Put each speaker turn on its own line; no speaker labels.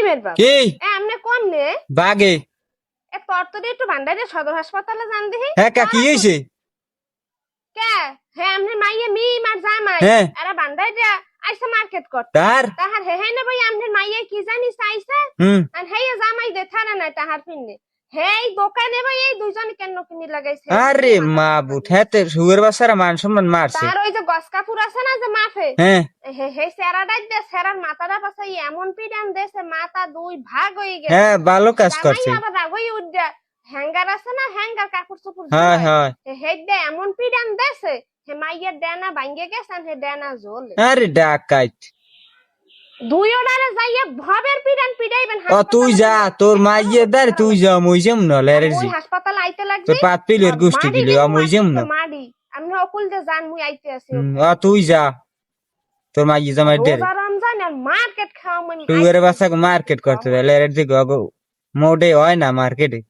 মের বাপ
কি
আমনে কোন নে
বাগে
তোর তো একটু ভান্ডারে সদর হাসপাতালে যান দেখি
হ্যাঁ কা কি হইছে
কে হ্যাঁ আমনে মাইয়ে মি মার জামাই
হ্যাঁ
এরা ভান্ডারে আইসা মার্কেট করতে
তার
তাহার হে না ভাই আমনে মাইয়ে কি জানি চাইছে
হুম
আর হে জামাই দে থানা নাই তাহার পিনে হেই দোকানে ভাই এই দুইজন কেন কিনি লাগাইছে
আরে মা বুট হেতে সুগের বাসারা মান সম্মান মারছে
তার ওই যে গস কাপুর আছে না যে মাফে
হ্যাঁ
হে সেরাডাই দে সেরার মাথাটা পাশে এমন পিডান দেছে মাথা দুই ভাগ হয়ে গেছে
হ্যাঁ ভালো কাজ
জামাই
করছে
আবার রাগই উঠা হ্যাঙ্গার আছে না হ্যাঙ্গার কাপড় চোপড়
হ্যাঁ হ্যাঁ
হে দে এমন পিডান দেছে হে মাইয়ের ডেনা ভাঙ্গে গেছে হে ডেনা জ্বলে
আরে ডাকাইত
দুই ওড়ারে যাইয়ে ভবের পিডান পিডাইবেন
ও তুই যা তোর মাইয়ে দার তুই যা মুইজম না লেরেজি
ওই হাসপাতাল আইতে লাগবে
তোর পাত পিলের গোষ্ঠী দিলে মুইজম না
মাডি আমি অকুল যে জান মুই আইতে আছি
ও তুই যা তোর মাইয়ে জামাই দে
রোজা রমজান আর মার্কেট খাওয়া
সুগের বাসা মার্কেট করতে লেরেজি গো মোডে হয় না মার্কেটে